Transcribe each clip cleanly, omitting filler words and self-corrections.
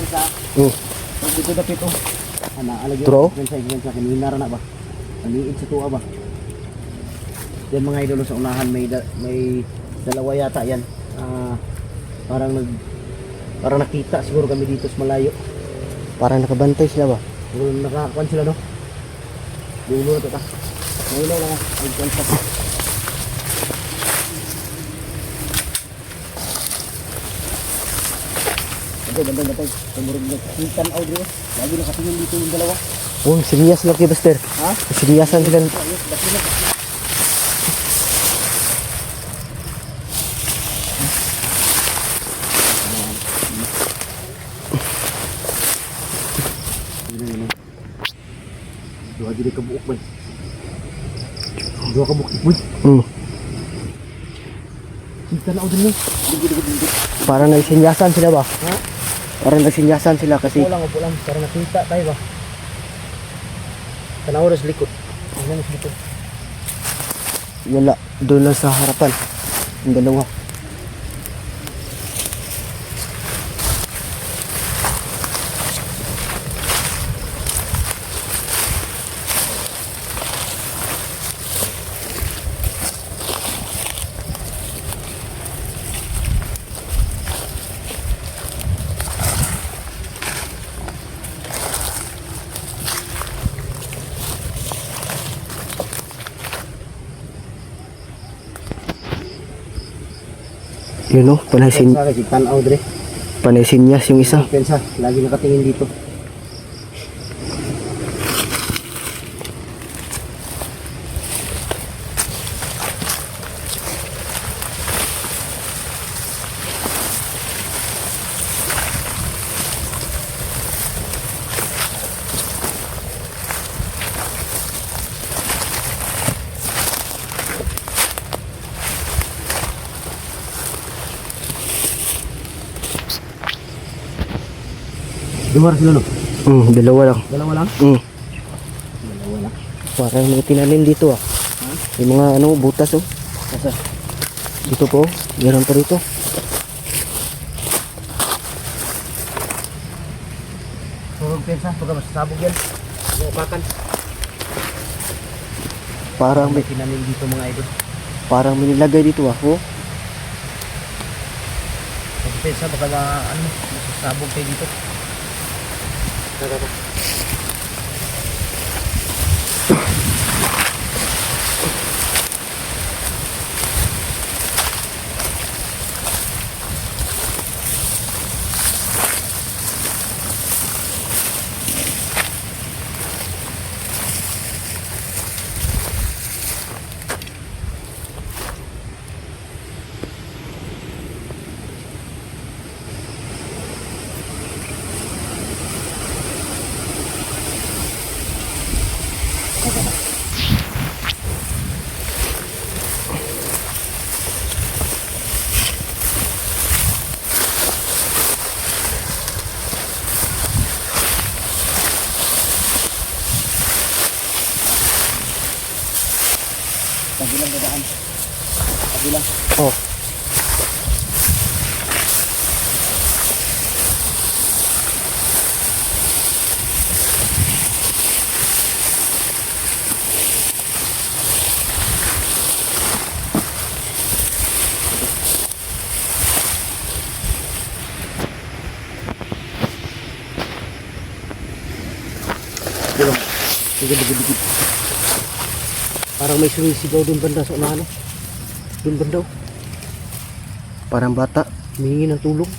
sa. Dito dapit oh. Ana alagyo. Tro? Sa kanina ra na ba. Aliit sa tuwa ba. Yan mga idol sa unahan may dalawa yata yan. Parang nakita siguro kami dito sa malayo. Parang nakabantay sila ba? Siguro nakakuan sila no. Dulo na to ta. Ngayon lang ay kwenta. Bantay. Tumurog na kitan out dito. Lagi nakatingin dito yung dalawa. Oh, serious lang kay Buster. Ha? Seriosan sila. Dua jadi kebuuk boy. Dua kebuuk boy. Kita na udah nih. Parang nagsinyasan sila ba? Ha? Parang nagsinyasan sila kasi Upo lang para nakita tayo ba. Tanaw ras likod. Ano sa likod? wala doon lang sa harapan. Yung dalawa. Yun o, Tanaw dre. panaysinyas yung isa. Pensa, lagi nakatingin dito. Dua sila no? Dalawa lang. Dalawa lang? Dalawa lang. Parang may tinanim dito ah. Yung mga ano, butas oh. Asa? Dito po, meron pa rito. Turog pensa, pagka masasabog yan. Upakan. Parang May tinanim dito mga idol. Parang may nilagay dito ah. Oh. Pag pensa, baka masasabog kayo dito. Tara. Tabilang dadaan. Tabilang. Oh. Dikit. Parang may sumisigaw doon banda sa unahan. Doon banda. Parang bata. Humingi ng tulong.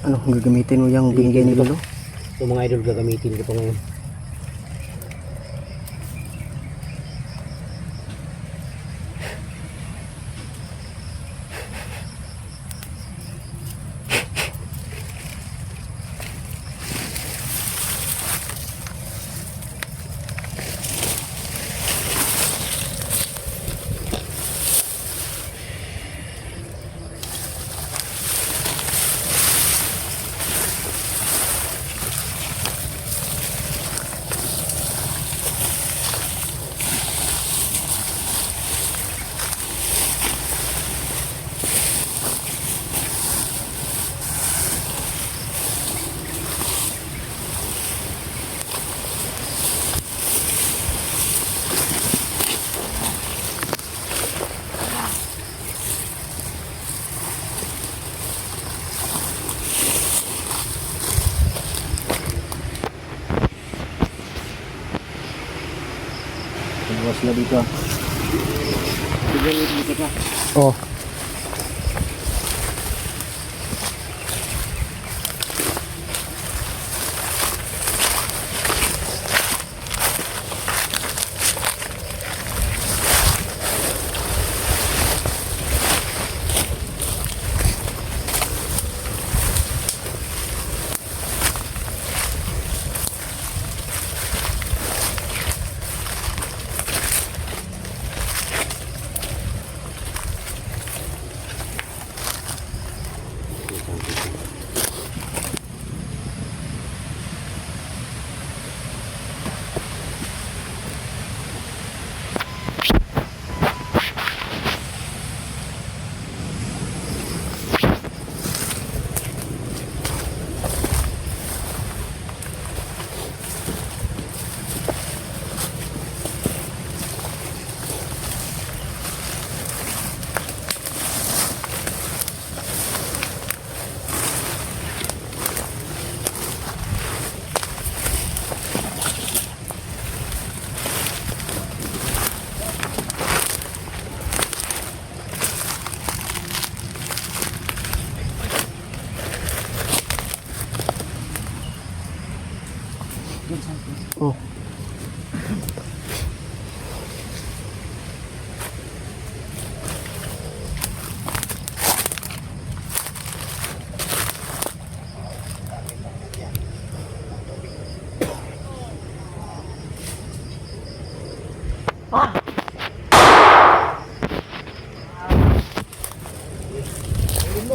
Ano, gagamitin mo yung binigay ni Lolo? Ito mga idol, gagamitin ko ito ngayon. Pagwas na dito ah. Sige, dito ka. Oh. Oh.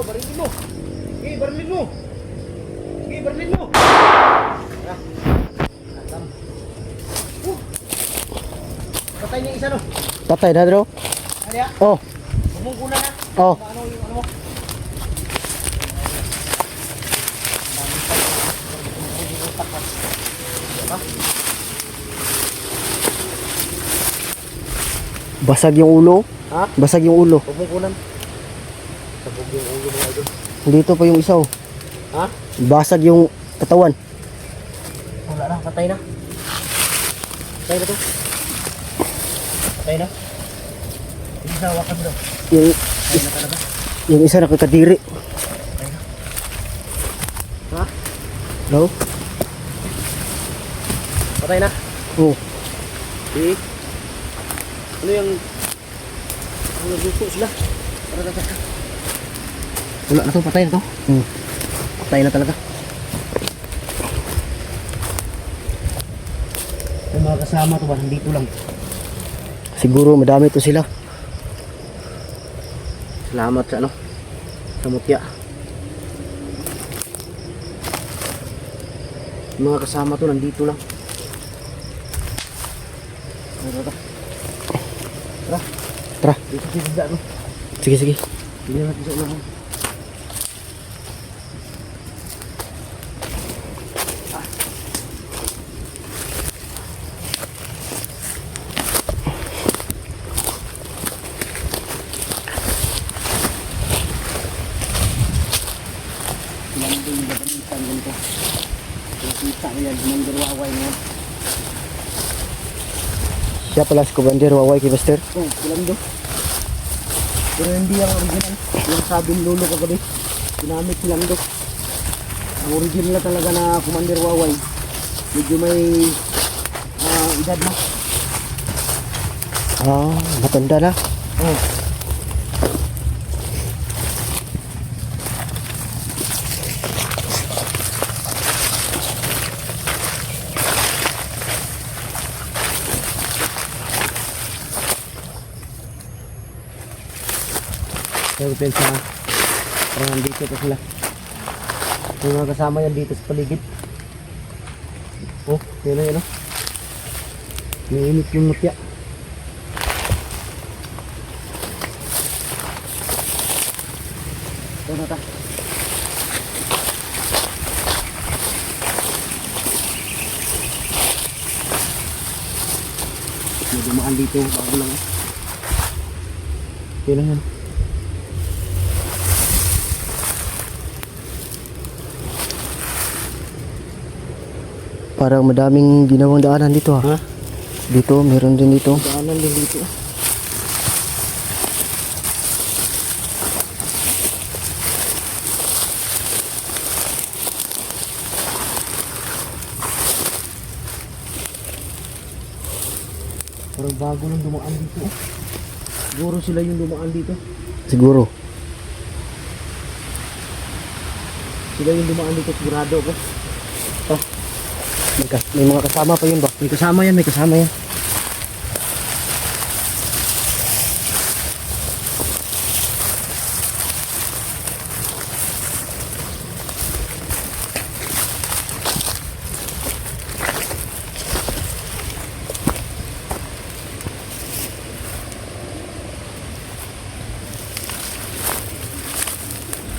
Barilin mo. Sige, barilin mo. Sige, barilin mo. Tara. Atam. Patay niya isa no. Patay na, bro. Ano ya? Oh. Bumungkula na. Oh. Ano yung ano mo? Basag yung ulo. Ha? Basag yung ulo. Bumungkulan. Sabog yung ulo mo idol. Dito pa yung isa, oh. Ha? Basag yung katawan. Wala na, patay na. Patay na to. Patay na. Isa, wakan mo daw. Yung, Patay na talaga. yung isa nakakadiri. Patay na. Ha? No? Patay na. Oh. Eh? Ano yung... Ano nagluto sila? Para tataka. Wala na to, patay na to. Patay na talaga. Yung mga kasama to ba, nandito lang. Siguro madami to sila. Salamat sa ano, sa mutya. Yung mga kasama to, nandito lang. Tara. Tara. Tara. Dito si Bida, no? Sige, sige. Hindi natin sa ulang. Yan din yung gagamitan ganito. Kita ko yan, mandirwaway na yan. Siya pala si Commander Waway kay Buster. Oh, kilando. Pero hindi ang original. Yung sabi ng lolo kagabi. Ginamit kilando. Ang original na talaga na Commander Waway. Medyo may edad na. Ah, matanda na. Oh. Pero pensa, parang nandito pa sila. Yung mga kasama yan dito sa paligid. Oh, yun na yun oh. Nainit yung mutya. Ito na ta. May dumaan dito, bago lang eh. Yun na yan. Parang madaming ginawang daanan dito, ha. Ha? Dito, meron din dito. Daanan din dito. Parang bago lang dumaan dito. Siguro sila yung dumaan dito. Siguro. Sila yung dumaan dito, sigurado ako. May mga kasama pa yun ba? May kasama yan, may kasama yan.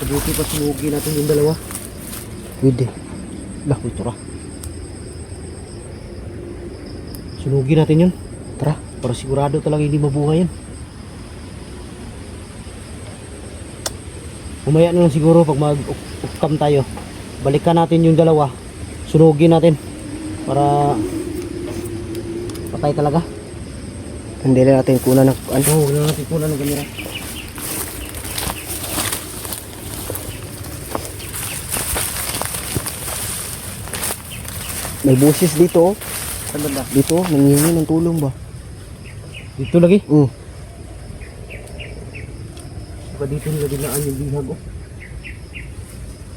Kabuti pa sumugi natin yung dalawa. Pwede. Lah, ito ra. Sunugi natin yun. Tara. Para sigurado talaga hindi mabuhay yan. Umaya na lang siguro pag mag-ukam tayo. Balikan natin yung dalawa. Sunugin natin. Para patay talaga. Hindi na natin kunan ng ano. Oo, wala natin kunan ng kamera. May busis dito oh. Saan banda? Dito, nangihingi ng tulong ba? Dito lagi. Baka dito nila dinaan yung bihag oh.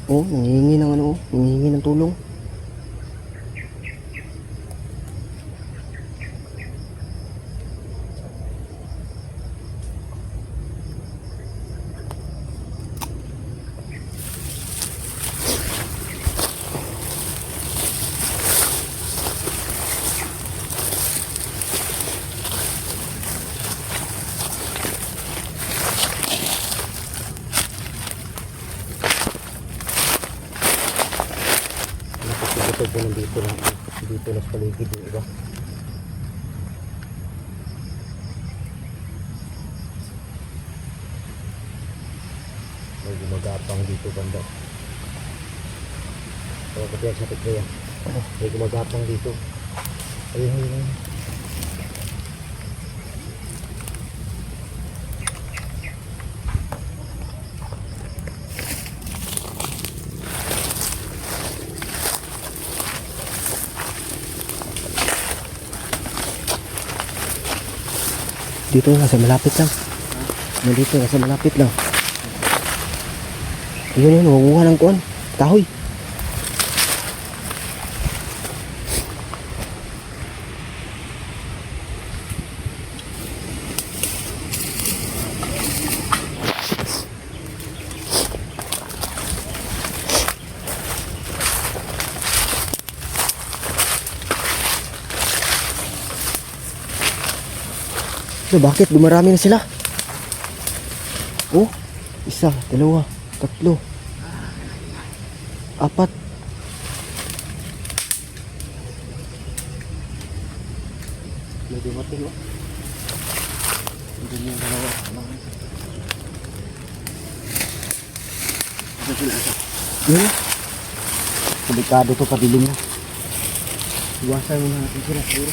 Oh, nangihingi ng ano oh. Nangihingi ng tulong. Ito po nandito lang. Dito na sa paligid yung iba. May gumagapang dito banda. Kaya kapag sa sakit kaya. May gumagapang dito. Ayun, ayun. Dito nasa malapit lang. Dito nasa malapit lang. Yun yun, huwag ng kuwan. Kahoy. So, bakit dumarami na sila? Oh, isa, dalawa, tatlo, apat. May dumating oh. Hindi niya dalawa. Yun. Delikado to, padilim na. Iwasan muna natin sila siguro.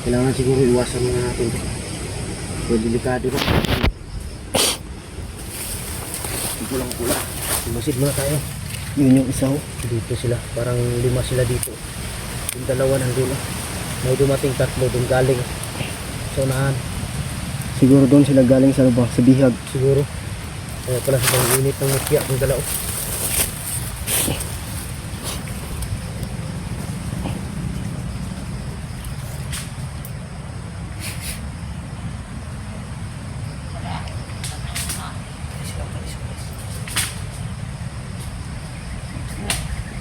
Kailangan siguro iwasan muna natin to. Pero delikado na. Dito lang pula. Masid muna tayo. Yun yung isa oh. Dito sila. Parang 5 sila dito. Yung dalawa nandun. May dumating 3 doon galing. Sa unahan. Siguro doon sila galing sa ba? Sa bihag. Siguro. Kaya pala sa init ng mutya ng dalaw.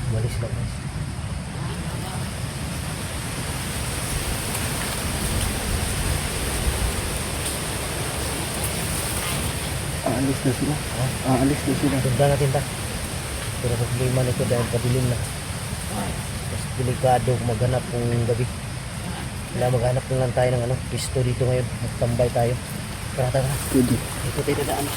Malis lang guys. Aalis na sila. Aalis na sila. Sundan natin ta. Pero problema nito dahil padilim na. Mas delikado maghanap ng gabi. Kailangan maghanap na lang tayo ng pisto dito ngayon. Magtambay tayo. Tara, tara. Pwede. Ito tayo dadaan.